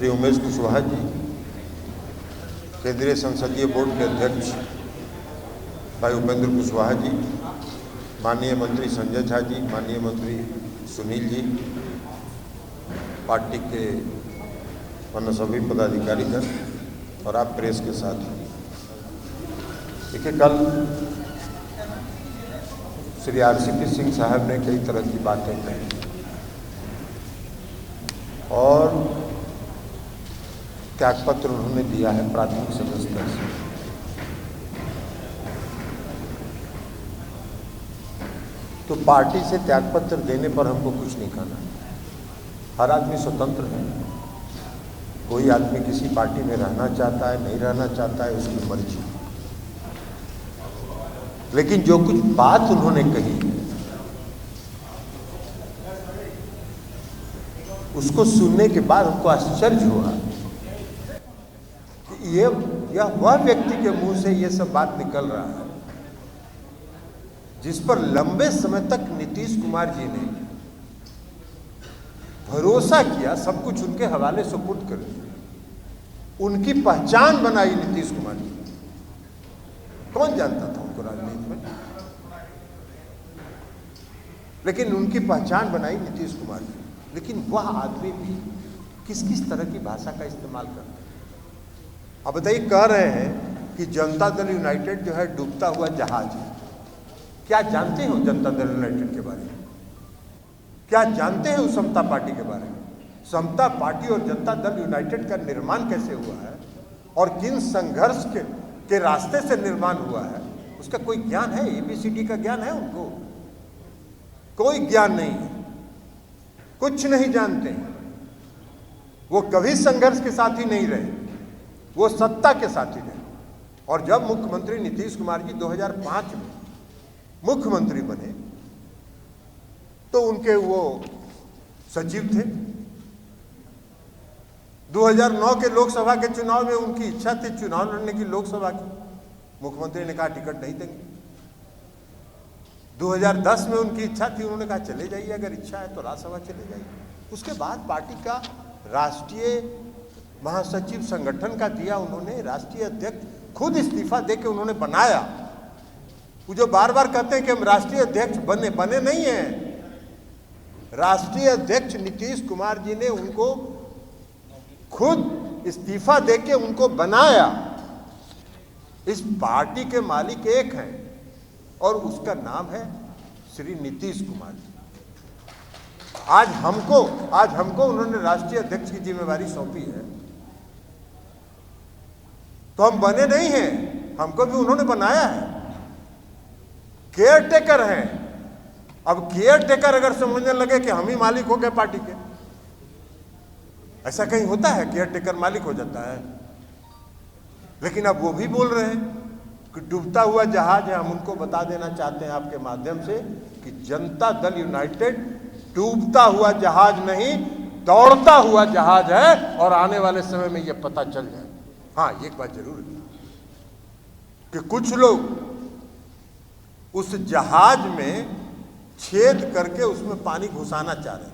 श्री उमेश कुशवाहा जी, केंद्रीय संसदीय बोर्ड के अध्यक्ष भाई उपेंद्र कुशवाहा जी, माननीय मंत्री संजय झा जी, माननीय मंत्री सुनील जी, पार्टी के अन्य सभी पदाधिकारीगण और आप प्रेस के साथ। देखिए, कल श्री आरसीपी सिंह साहब ने कई तरह की बातें कही और त्यागपत्र उन्होंने दिया है प्राथमिक सदस्यता से। तो पार्टी से त्यागपत्र देने पर हमको कुछ नहीं कहना। हर आदमी स्वतंत्र है, कोई आदमी किसी पार्टी में रहना चाहता है, नहीं रहना चाहता है, उसकी मर्जी। लेकिन जो कुछ बात उन्होंने कही उसको सुनने के बाद हमको आश्चर्य हुआ कि यह वह व्यक्ति के मुंह से यह सब बात निकल रहा है जिस पर लंबे समय तक नीतीश कुमार जी ने भरोसा किया, सब कुछ उनके हवाले सुपुर्द कर दिया, उनकी पहचान बनाई नीतीश कुमार जी। कौन जानता था उनको राजनीति में, लेकिन उनकी पहचान बनाई नीतीश कुमार जी। लेकिन वह आदमी भी किस किस तरह की भाषा का इस्तेमाल करते हैं। अब बताइए, कह रहे हैं कि जनता दल यूनाइटेड जो है डूबता हुआ जहाज है। क्या जानते हो जनता दल यूनाइटेड के बारे में? क्या जानते हैं उस समता पार्टी के बारे में? समता पार्टी और जनता दल यूनाइटेड का निर्माण कैसे हुआ है और किन संघर्ष के रास्ते से निर्माण हुआ है, उसका कोई ज्ञान है? एबीसीडी का ज्ञान है उनको? कोई ज्ञान नहीं है, कुछ नहीं जानते। वो कभी संघर्ष के साथी नहीं रहे, वो सत्ता के साथी रहे। और जब मुख्यमंत्री नीतीश कुमार जी 2005 में मुख्यमंत्री बने तो उनके वो सचिव थे। 2009 के लोकसभा के चुनाव में उनकी इच्छा थी चुनाव लड़ने की लोकसभा की, मुख्यमंत्री ने कहा टिकट नहीं देंगे। 2010 में उनकी इच्छा थी, उन्होंने कहा चले जाइए, अगर इच्छा है तो राज्यसभा चले जाइए। उसके बाद पार्टी का राष्ट्रीय महासचिव संगठन का दिया उन्होंने, राष्ट्रीय अध्यक्ष खुद इस्तीफा देके उन्होंने बनाया। वो जो बार बार कहते हैं कि हम राष्ट्रीय अध्यक्ष बने नहीं हैं, राष्ट्रीय अध्यक्ष नीतीश कुमार जी ने उनको खुद इस्तीफा देके उनको बनाया। इस पार्टी के मालिक एक हैं और उसका नाम है श्री नीतीश कुमार जी। आज हमको उन्होंने राष्ट्रीय अध्यक्ष की जिम्मेवारी सौंपी है, तो हम बने नहीं हैं, हमको भी उन्होंने बनाया है। केयर टेकर हैं। अब केयर टेकर अगर समझने लगे कि हम ही मालिक हो गए पार्टी के, ऐसा कहीं होता है? केयर टेकर मालिक हो जाता है? लेकिन अब वो भी बोल रहे हैं कि डूबता हुआ जहाज है। हम उनको बता देना चाहते हैं आपके माध्यम से कि जनता दल यूनाइटेड डूबता हुआ जहाज नहीं, दौड़ता हुआ जहाज है और आने वाले समय में यह पता चल जाए। हाँ, एक बात जरूर है कि कुछ लोग उस जहाज में छेद करके उसमें पानी घुसाना चाह रहे हैं।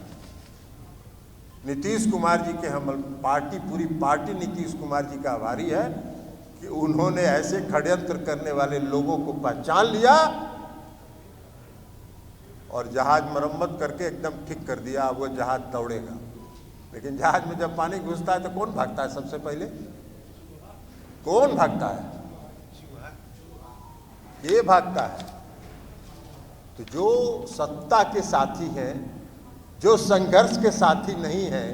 नीतीश कुमार जी के हम पूरी पार्टी नीतीश कुमार जी का आभारी है कि उन्होंने ऐसे षड्यंत्र करने वाले लोगों को पहचान लिया और जहाज मरम्मत करके एकदम ठीक कर दिया। अब वो जहाज दौड़ेगा। लेकिन जहाज में जब पानी घुसता है तो कौन भागता है? सबसे पहले कौन भागता है? ये भागता है। तो जो सत्ता के साथी हैं, जो संघर्ष के साथी नहीं हैं,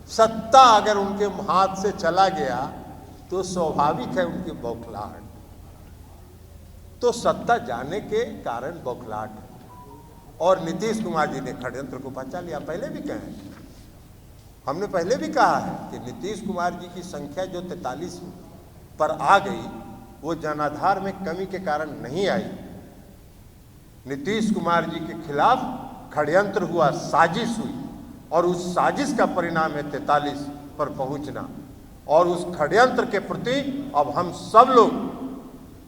सत्ता अगर उनके हाथ से चला गया तो स्वाभाविक है उनकी बौखलाहट। तो सत्ता जाने के कारण बौखलाहट है। और नीतीश कुमार जी ने षड्यंत्र को पहचान लिया। पहले भी कहे, हमने पहले भी कहा है कि नीतीश कुमार जी की संख्या जो 43 पर आ गई, वो जनाधार में कमी के कारण नहीं आई। नीतीश कुमार जी के खिलाफ षड्यंत्र हुआ, साजिश हुई और उस साजिश का परिणाम है 43 पर पहुंचना। और उस षड्यंत्र के प्रति अब हम सब लोग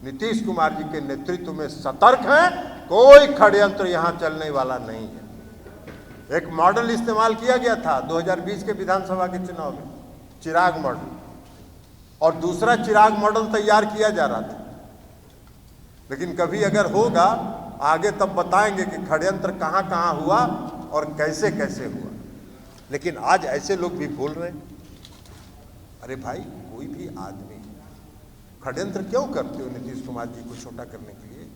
नीतीश कुमार जी के नेतृत्व में सतर्क हैं। कोई षड्यंत्र यहां चलने वाला नहीं है। एक मॉडल इस्तेमाल किया गया था 2020 के विधानसभा के चुनाव में चिराग मॉडल, और दूसरा चिराग मॉडल तैयार किया जा रहा था। लेकिन कभी अगर होगा आगे तब बताएंगे कि षड्यंत्र कहाँ कहाँ हुआ और कैसे कैसे हुआ। लेकिन आज ऐसे लोग भी बोल रहे हैं, अरे भाई कोई भी आदमी षड्यंत्र क्यों करते हो नीतीश कुमार जी को छोटा करने के लिए?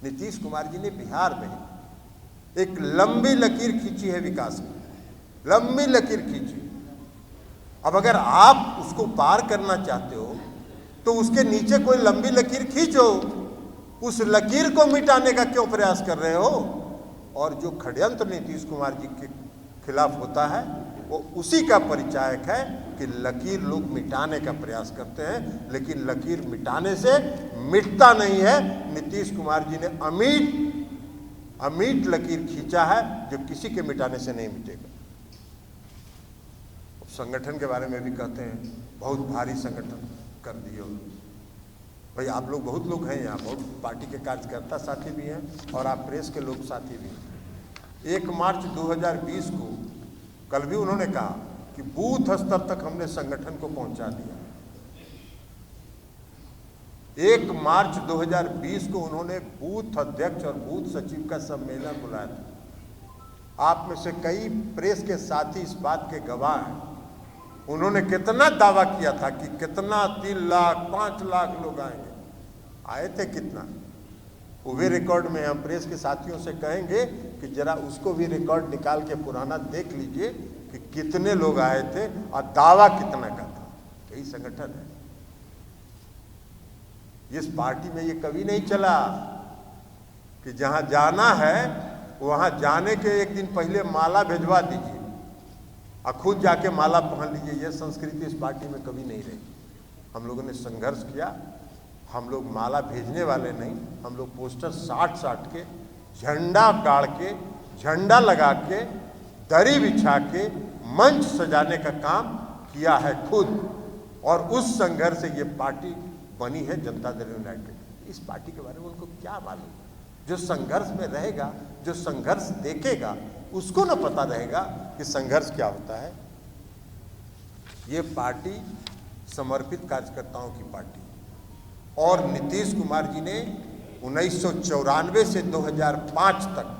नीतीश कुमार जी ने बिहार में एक लंबी लकीर खींची है विकास की, लंबी लकीर खींची। अब अगर आप उसको पार करना चाहते हो तो उसके नीचे कोई लंबी लकीर खींचो, उस लकीर को मिटाने का क्यों प्रयास कर रहे हो? और जो षड्यंत्र नीतीश कुमार जी के खिलाफ होता है वो उसी का परिचायक है कि लकीर लोग मिटाने का प्रयास करते हैं, लेकिन लकीर मिटाने से मिटता नहीं है। नीतीश कुमार जी ने अमीट लकीर खींचा है जो किसी के मिटाने से नहीं मिटेगा। संगठन के बारे में भी कहते हैं बहुत भारी संगठन कर दिए। भाई आप लोग बहुत लोग हैं यहाँ, बहुत पार्टी के कार्यकर्ता साथी भी हैं और आप प्रेस के लोग साथी भी हैं। 1 मार्च 2020 को कल भी उन्होंने कहा कि बूथ स्तर तक हमने संगठन को पहुंचा दिया। 1 मार्च 2020 को उन्होंने बूथ अध्यक्ष और बूथ सचिव का सम्मेलन बुलाया था। आप में से कई प्रेस के साथी इस बात के गवाह हैं। उन्होंने कितना दावा किया था कि कितना 3 लाख 5 लाख लोग आएंगे, आए थे कितना? वो भी रिकॉर्ड में हम प्रेस के साथियों से कहेंगे कि जरा उसको भी रिकॉर्ड निकाल के पुराना देख लीजिए कि कितने लोग आए थे और दावा कितना का था। यही संगठन है। इस पार्टी में ये कभी नहीं चला कि जहां जाना है वहां जाने के एक दिन पहले माला भिजवा दीजिए और खुद जाके माला पहन लीजिए। यह संस्कृति इस पार्टी में कभी नहीं रही। हम लोगों ने संघर्ष किया। हम लोग माला भेजने वाले नहीं, हम लोग पोस्टर साट के, झंडा गाड़ के, झंडा लगा के, दरी बिछा के, मंच सजाने का काम किया है खुद। और उस संघर्ष से ये पार्टी बनी है जनता दल यूनाइटेड। इस पार्टी के बारे में उनको क्या मालूम? जो संघर्ष में रहेगा, जो संघर्ष देखेगा, उसको ना पता रहेगा कि संघर्ष क्या होता है। ये पार्टी समर्पित कार्यकर्ताओं की पार्टी, और नीतीश कुमार जी ने 1994 से 2005 तक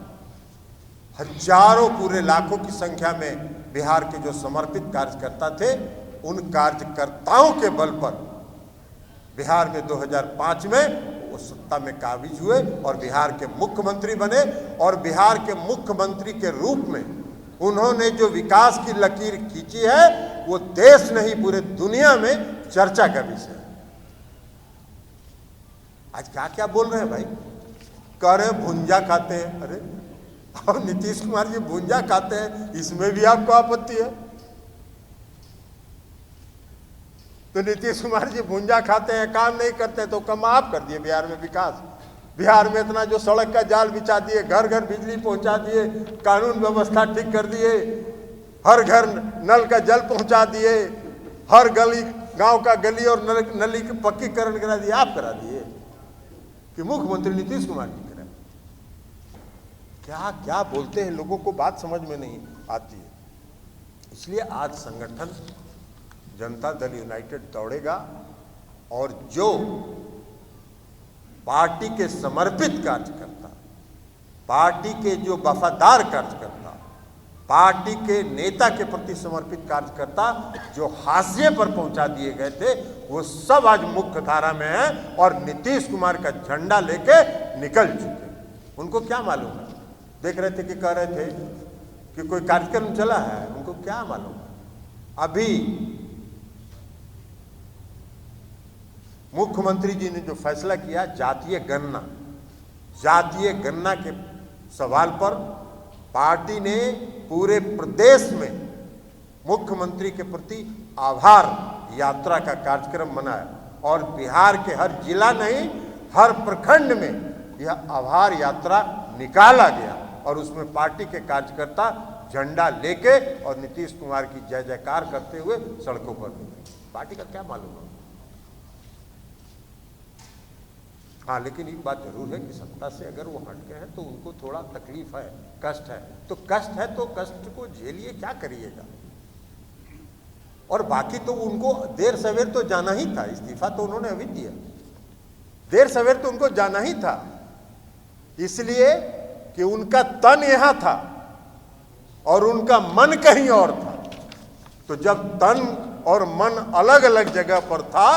हजारों, पूरे लाखों की संख्या में बिहार के जो समर्पित कार्यकर्ता थे, उन कार्यकर्ताओं के बल पर बिहार में 2005 में वो सत्ता में काबिज हुए और बिहार के मुख्यमंत्री बने। और बिहार के मुख्यमंत्री के रूप में उन्होंने जो विकास की लकीर खींची है वो देश नहीं पूरे दुनिया में चर्चा का विषय है। आज क्या क्या बोल रहे हैं भाई? कह रहे हैं भुंजा खाते हैं। अरे और नीतीश कुमार जी भुंजा खाते हैं, इसमें भी आपको आपत्ति है? तो नीतीश कुमार जी भुंजा खाते हैं, काम नहीं करते हैं, तो कम आप कर दिए बिहार में विकास। बिहार में इतना जो सड़क का जाल बिछा दिए, घर घर बिजली पहुंचा दिए, कानून व्यवस्था ठीक कर दिए, हर घर नल का जल पहुंचा दिए, हर गली, गांव का गली और नली की पक्कीकरण करा दिए। आप करा दिए कि मुख्यमंत्री नीतीश कुमार जी करें? क्या क्या बोलते हैं, लोगों को बात समझ में नहीं आती है। इसलिए आज संगठन जनता दल यूनाइटेड दौड़ेगा और जो पार्टी के समर्पित कार्यकर्ता, पार्टी के जो वफादार कार्यकर्ता, पार्टी के नेता के प्रति समर्पित कार्यकर्ता जो हाशिए पर पहुंचा दिए गए थे, वो सब आज मुख्य धारा में हैं और नीतीश कुमार का झंडा लेके निकल चुके। उनको क्या मालूम है? देख रहे थे कि कह रहे थे कि कोई कार्यक्रम चला है, उनको क्या मालूम है? अभी मुख्यमंत्री जी ने जो फैसला किया जातीय गणना के सवाल पर पार्टी ने पूरे प्रदेश में मुख्यमंत्री के प्रति आभार यात्रा का कार्यक्रम मनाया और बिहार के हर जिला नहीं, हर प्रखंड में यह आभार यात्रा निकाला गया और उसमें पार्टी के कार्यकर्ता झंडा लेके और नीतीश कुमार की जय जयकार करते हुए सड़कों पर निकले। पार्टी का क्या मालूम है? हाँ, लेकिन एक बात जरूर है कि सत्ता से अगर वो हट गए हैं तो उनको थोड़ा तकलीफ है, कष्ट है। तो कष्ट है तो कष्ट को झेलिए, क्या करिएगा? और बाकी तो उनको देर सवेर तो जाना ही था, इस्तीफा तो उन्होंने अभी दिया, देर सवेर तो उनको जाना ही था, इसलिए कि उनका तन यहां था और उनका मन कहीं और था। तो जब तन और मन अलग अलग जगह पर था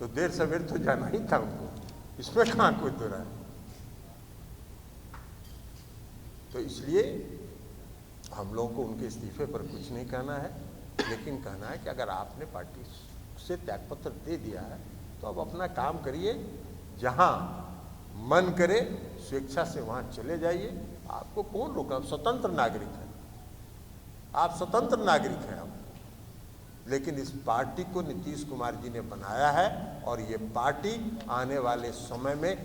तो देर सवेर तो जाना ही था उनको, इसमें कहां कोई दो राय है। तो इसलिए हम लोगों को उनके इस्तीफे पर कुछ नहीं कहना है, लेकिन कहना है कि अगर आपने पार्टी से त्यागपत्र दे दिया है तो अब अपना काम करिए, जहां मन करे स्वेच्छा से वहां चले जाइए, आपको कौन रोका, आप स्वतंत्र नागरिक हैं, आप स्वतंत्र नागरिक हैं। लेकिन इस पार्टी को नीतीश कुमार जी ने बनाया है और ये पार्टी आने वाले समय में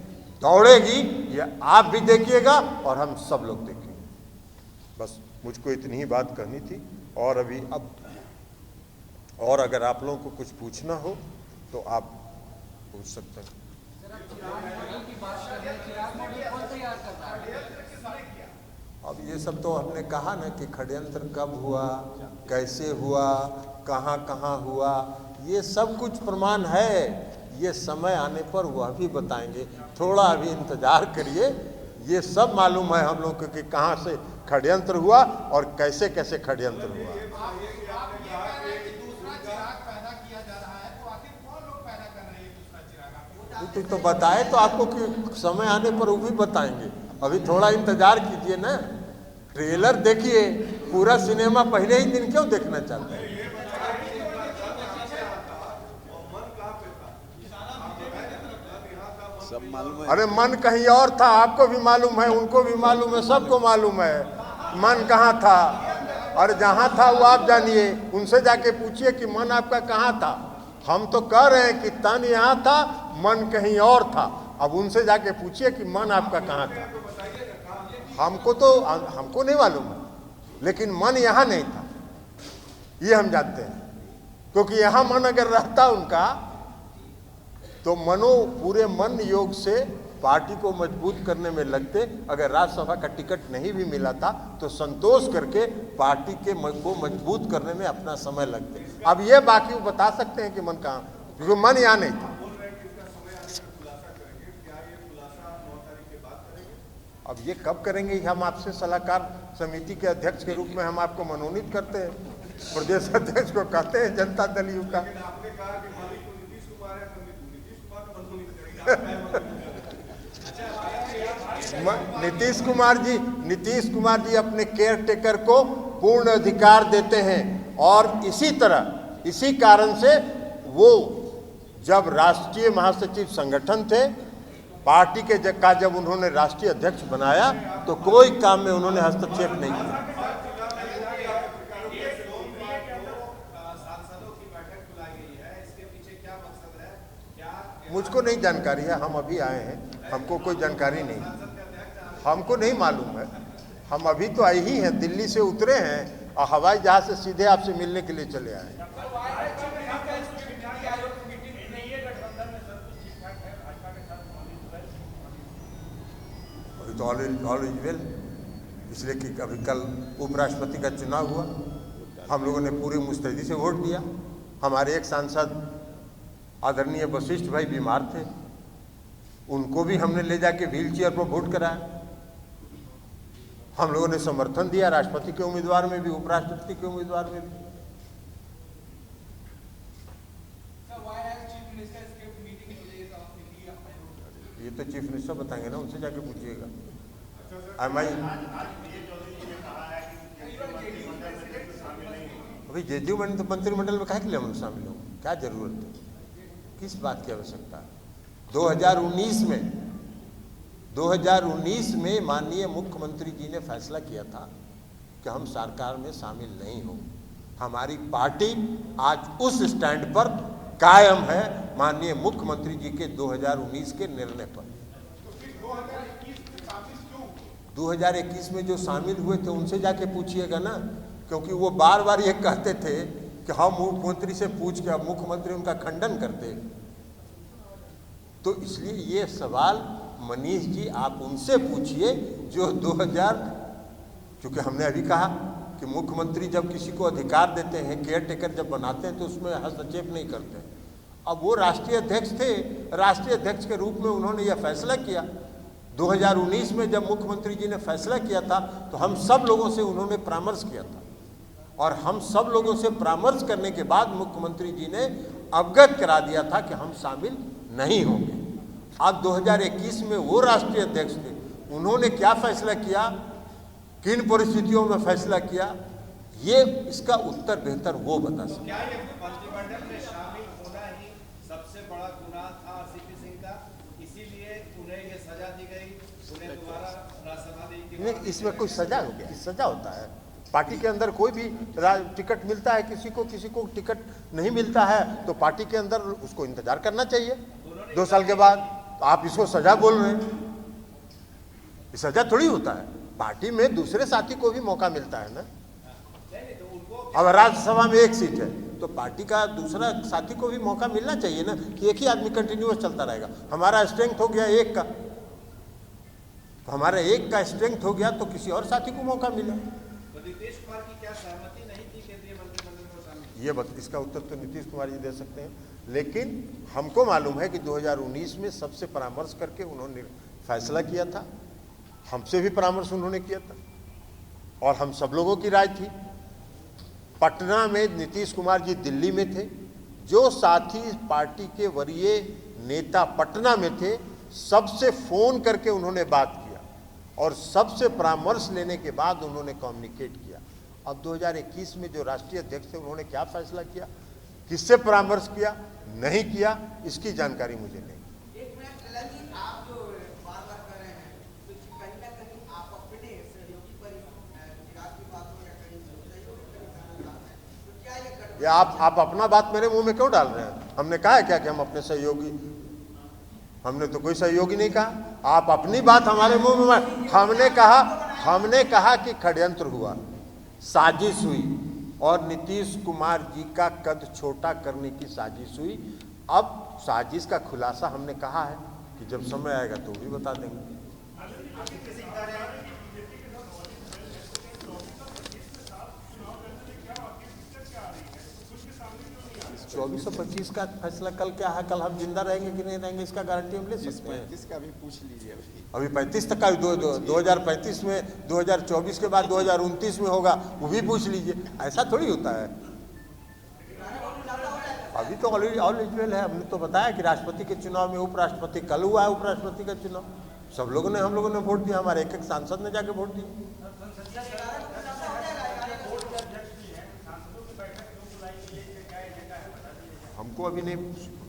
दौड़ेगी, ये आप भी देखिएगा और हम सब लोग देखेंगे। बस मुझको इतनी ही बात कहनी थी। और अभी अब और अगर आप लोगों को कुछ पूछना हो तो आप पूछ सकते हैं। अब ये सब तो हमने कहा ना कि षड्यंत्र कब हुआ, कैसे हुआ, कहाँ कहाँ हुआ, ये सब कुछ प्रमाण है, ये समय आने पर वह भी बताएंगे, थोड़ा अभी इंतजार करिए। ये सब मालूम है हम लोग को कि कहाँ से षड्यंत्र हुआ और कैसे कैसे षड्यंत्र हुआ। तो बताए तो आपको कि समय आने पर वो भी बताएंगे, अभी थोड़ा इंतजार कीजिए ना। ट्रेलर देखिए, पूरा सिनेमा पहले ही दिन क्यों देखना चाहते हैं? सब मालूम है। अरे मन कहीं और था, आपको भी मालूम है, उनको भी मालूम है, सबको मालूम है मन कहाँ था। और जहाँ था वो आप जानिए, उनसे जाके पूछिए कि मन आपका कहाँ था। हम तो कह रहे हैं कि तन यहाँ था, मन कहीं और था। अब उनसे जाके पूछिए कि मन आपका कहाँ था। हमको नहीं मालूम है, लेकिन मन यहाँ नहीं था, ये हम जानते हैं। क्योंकि यहाँ मन अगर रहता उनका तो पूरे मन योग से पार्टी को मजबूत करने में लगते। अगर राज्यसभा का टिकट नहीं भी मिला था तो संतोष करके पार्टी को मजबूत करने में अपना समय लगते। अब ये बाकी वो बता सकते हैं कि मन कहाँ, क्योंकि मन यहाँ नहीं था। अब ये कब करेंगे, हम आपसे सलाहकार समिति के अध्यक्ष के रूप में हम आपको मनोनीत करते हैं, प्रदेश अध्यक्ष को कहते हैं जनता दल यू का। नीतीश कुमार जी अपने केयर टेकर को पूर्ण अधिकार देते हैं और इसी तरह, इसी कारण से वो जब राष्ट्रीय महासचिव संगठन थे, पार्टी के जब उन्होंने राष्ट्रीय अध्यक्ष बनाया तो कोई काम में उन्होंने हस्तक्षेप नहीं किया। मुझको नहीं जानकारी है, हम अभी आए हैं, हमको कोई जानकारी नहीं, हमको नहीं मालूम है। हम अभी तो आए ही हैं, दिल्ली से उतरे हैं और हवाई जहाज से सीधे आपसे मिलने के लिए चले आए। तो ऑल इज वेल, इसलिए कि अभी कल उपराष्ट्रपति का चुनाव हुआ, हम लोगों ने पूरी मुस्तैदी से वोट दिया। हमारे एक सांसद आदरणीय वशिष्ठ भाई बीमार थे, उनको भी हमने ले जाके व्हील चेयर पर वोट कराया। हम लोगों ने समर्थन दिया राष्ट्रपति के उम्मीदवार में भी, उपराष्ट्रपति के उम्मीदवार में भी। ये तो चीफ मिनिस्टर बताएंगे ना, उनसे जाके पूछिएगा। अभी जेडीयू मंत्रिमंडल में काहे के लिए हम शामिल हो, क्या जरूरत है, किस बात की आवश्यकता है? 2019 में माननीय मुख्यमंत्री जी ने फैसला किया था कि हम सरकार में शामिल नहीं हों। हमारी पार्टी आज उस स्टैंड पर कायम है, माननीय मुख्यमंत्री जी के 2019 के निर्णय पर। 2021 में जो शामिल हुए थे उनसे जाके पूछिएगा ना, क्योंकि वो बार बार ये कहते थे कि हम मुख्यमंत्री से पूछ के, अब मुख्यमंत्री उनका खंडन करते। तो इसलिए ये सवाल मनीष जी आप उनसे पूछिए जो 2000, चूंकि हमने अभी कहा कि मुख्यमंत्री जब किसी को अधिकार देते हैं, केयर टेकर जब बनाते हैं तो उसमें हस्तक्षेप नहीं करते। अब वो राष्ट्रीय अध्यक्ष थे, राष्ट्रीय अध्यक्ष के रूप में उन्होंने यह फैसला किया। 2019 में जब मुख्यमंत्री जी ने फैसला किया था तो हम सब लोगों से उन्होंने परामर्श किया था, और हम सब लोगों से परामर्श करने के बाद मुख्यमंत्री जी ने अवगत करा दिया था कि हम शामिल नहीं होंगे। अब 2021 में वो राष्ट्रीय अध्यक्ष थे, उन्होंने क्या फैसला किया, किन परिस्थितियों में फैसला किया, ये इसका उत्तर बेहतर वो बता सकते। क्या ये मंत्रिमंडल में शामिल होना ही सबसे बड़ा गुनाह था सीपी सिंह का, इसीलिए उन्हें ये सजा दी गई, उन्हें दोबारा राज्यसभा दी? नहीं, इसमें कोई सजा हो गया, सजा होता है। पार्टी के अंदर कोई भी टिकट मिलता है, किसी को टिकट नहीं मिलता है तो पार्टी के अंदर उसको इंतजार करना चाहिए 2 साल के बाद। आप इसको सजा बोल रहे हैं, ये सजा थोड़ी होता है। पार्टी में दूसरे साथी को भी मौका मिलता है ना। अब राज्यसभा में 1 सीट है तो पार्टी का दूसरा साथी को भी मौका मिलना चाहिए ना, कि एक ही आदमी कंटिन्यूअस चलता रहेगा। हमारा स्ट्रेंथ हो गया 1 का, तो हमारा 1 का स्ट्रेंथ हो गया तो किसी और साथी को मौका मिला। तो नीतीश कुमार की क्या सहमति नहीं थी केंद्रीय मंत्रिमंडल में शामिल? ये इसका उत्तर तो नीतीश कुमार जी दे सकते हैं, लेकिन हमको मालूम है कि 2019 में सबसे परामर्श करके उन्होंने फैसला किया था। हमसे भी परामर्श उन्होंने किया था और हम सब लोगों की राय थी। पटना में नीतीश कुमार जी दिल्ली में थे, जो साथी पार्टी के वरीय नेता पटना में थे सबसे फोन करके उन्होंने बात किया और सबसे परामर्श लेने के बाद उन्होंने कम्युनिकेट किया। अब 2021 में जो राष्ट्रीय अध्यक्ष थे उन्होंने क्या फैसला किया, किससे परामर्श किया, नहीं किया, इसकी जानकारी मुझे नहीं। या आप अपना बात मेरे मुंह में क्यों डाल रहे हैं? हमने कहा है क्या कि हम अपने सहयोगी, हमने तो कोई सहयोगी नहीं कहा। आप अपनी बात हमारे मुंह में, हमने कहा कि षड्यंत्र हुआ, साजिश हुई और नीतीश कुमार जी का कद छोटा करने की साजिश हुई। अब साजिश का खुलासा हमने कहा है कि जब समय आएगा तो भी बता देंगे। 2425 का फैसला कल क्या है, कल हम जिंदा रहेंगे कि नहीं रहेंगे इसका गारंटी हम ले सकते हैं। 35 का भी पूछ लीजिए अभी 35 तक का 2035 में, 2024 के बाद 2029 में होगा, वो भी पूछ लीजिए। ऐसा थोड़ी होता है। अभी तो ऑल इजवेल है। हमने तो बताया कि राष्ट्रपति के चुनाव में, उपराष्ट्रपति कल हुआ है, उपराष्ट्रपति का चुनाव सब लोगों ने, हम लोगों ने वोट दिया, हमारे एक सांसद ने जाके वोट दिया। हमको अभी नहीं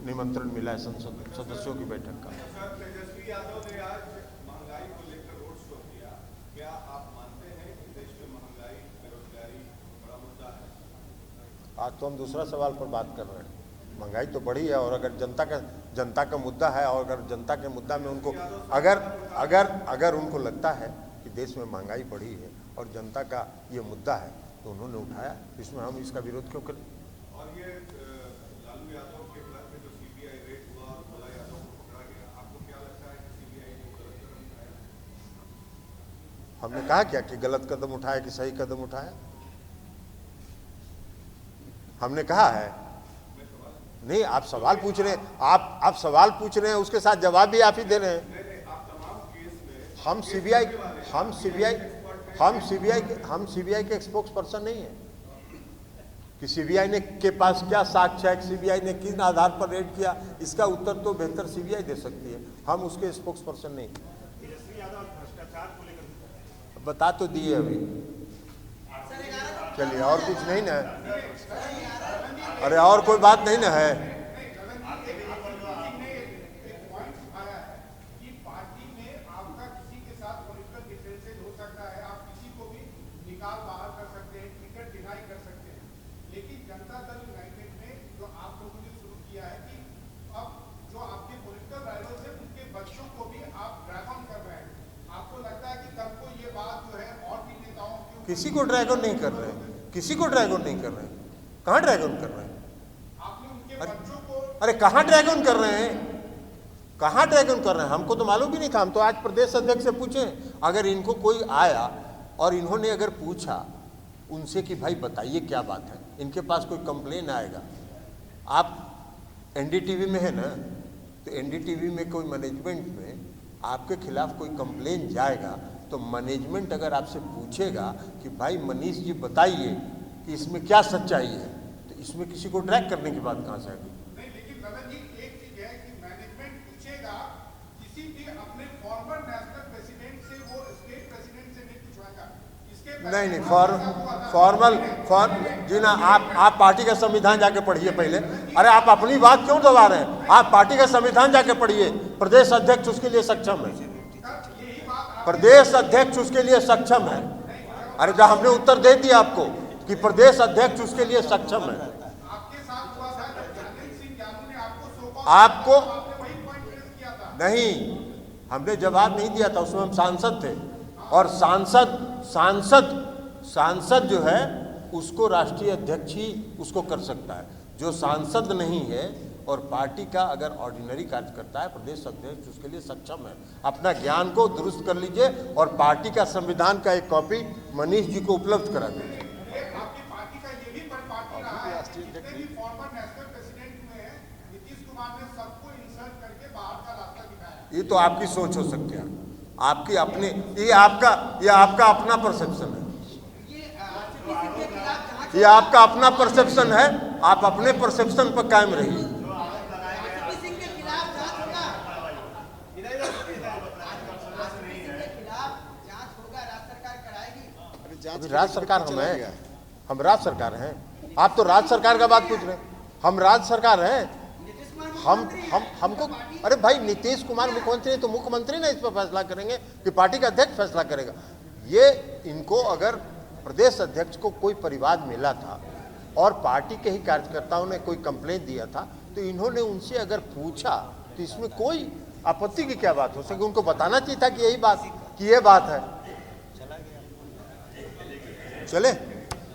निमंत्रण मिला है संसद सदस्यों की बैठक का। तेजस्वी यादव ने आज महंगाई को लेकर रोड शो किया। क्या आप मानते हैं कि देश में महंगाई, बेरोजगारी बड़ा मुद्दा है? आज तो हम दूसरा सवाल पर बात कर रहे हैं। महंगाई तो बढ़ी है और अगर जनता का मुद्दा है और अगर जनता के मुद्दा में उनको अगर उनको लगता है कि देश में महंगाई बढ़ी है और जनता का ये मुद्दा है तो उन्होंने उठाया, इसमें हम इसका विरोध क्यों करें? और ये लालू यादव के घर में जो सीबीआई रेड हुआ और भोला यादव को पकड़ा गया, आपको क्या लगता है कि सीबीआई ने गलत कदम उठाया? हमने कहा क्या कि गलत कदम उठाया कि सही कदम उठाया? हमने कहा है नहीं। आप सवाल पूछ रहे हैं, आप सवाल पूछ रहे हैं, उसके साथ जवाब भी आप ही दे रहे हैं। हम सीबीआई के स्पोक्स पर्सन नहीं है कि सीबीआई ने के पास क्या साक्ष्य है, सीबीआई ने किस आधार पर रेड किया, इसका उत्तर तो बेहतर सीबीआई दे सकती है। हम उसके स्पोक्स पर्सन नहीं। बता तो दिए अभी। चलिए और कुछ नहीं ना? अरे और कोई बात नहीं ना है? किसी को ड्रैगन नहीं कर रहे हैं, किसी को ड्रैगन नहीं कर रहे हैं। कहाँ ड्रैगन कर रहे हैं? अरे कहाँ ड्रैगन कर रहे हैं? कहाँ ड्रैगन कर रहे हैं? हमको तो मालूम भी नहीं था। हम तो आज प्रदेश अध्यक्ष से पूछे, अगर इनको कोई आया और इन्होंने अगर पूछा उनसे कि भाई बताइए क्या बात है, इनके पास कोई कंप्लेन आएगा। आप एनडीटीवी में है ना, तो एनडीटीवी में कोई मैनेजमेंट में आपके खिलाफ कोई कंप्लेन जाएगा तो मैनेजमेंट अगर आपसे पूछेगा कि भाई मनीष जी बताइए कि इसमें क्या सच्चाई है, तो इसमें किसी को ड्रैग करने की बात कहाँ से आएगी? नहीं, लेकिन रमन जी एक चीज है कि मैनेजमेंट पूछेगा किसी भी अपने फॉर्मर नेशनल प्रेसिडेंट से, वो स्टेट प्रेसिडेंट से नहीं पूछवाएगा। नहीं, फॉर्मल जी ना, आप पार्टी का संविधान जाके पढ़िए पहले। अरे आप अपनी बात क्यों दबा रहे हैं? आप पार्टी का संविधान जाके पढ़िए। प्रदेश अध्यक्ष उसके लिए सक्षम है, प्रदेश अध्यक्ष उसके लिए सक्षम है। अरे जब हमने उत्तर दे दिया आपको कि प्रदेश अध्यक्ष उसके लिए सक्षम है। आपके साथ हुआ था जब जगदीश सिंह ज्ञानू ने आपको आपको वही पॉइंट रेज किया था। नहीं, हमने जवाब नहीं दिया था, उसमें हम सांसद थे, और सांसद जो है उसको राष्ट्रीय अध्यक्ष ही उसको कर सकता है। जो सांसद नहीं है और पार्टी का अगर ऑर्डिनरी कार्यकर्ता है, प्रदेश अध्यक्ष उसके लिए सक्षम है। अपना ज्ञान को दुरुस्त कर लीजिए और पार्टी का संविधान का एक कॉपी मनीष जी को उपलब्ध करा दीजिए। आपकी पार्टी का ये भी परिपाटी रहा है, जितने भी फॉर्मर नेशनल प्रेसिडेंट हुए हैं, नीतीश कुमार ने सबको इंसल्ट करके बाहर का रास्ता दिखाया। ये तो आपकी सोच हो सकती है, आपकी अपनी, ये आपका अपना परसेप्शन है, ये आपका अपना परसेप्शन है। आप अपने परसेप्शन पर कायम रहिए। राज्य सरकार हम राज्य सरकार हैं। आप तो राज्य सरकार का बात पूछ रहे हैं, हम राज्य सरकार हैं। हमको, अरे भाई नीतीश कुमार मुख्यमंत्री तो मुख्यमंत्री ना इस पर फैसला करेंगे कि पार्टी का अध्यक्ष फैसला करेगा। ये इनको अगर प्रदेश अध्यक्ष को कोई परिवाद मिला था और पार्टी के ही कार्यकर्ताओं ने कोई कंप्लेंट दिया था, तो इन्होंने उनसे अगर पूछा तो इसमें कोई आपत्ति की क्या बात हो सके? उनको बताना चाहिए था कि यही बात, कि ये बात है। चले,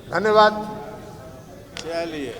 धन्यवाद। चलिए।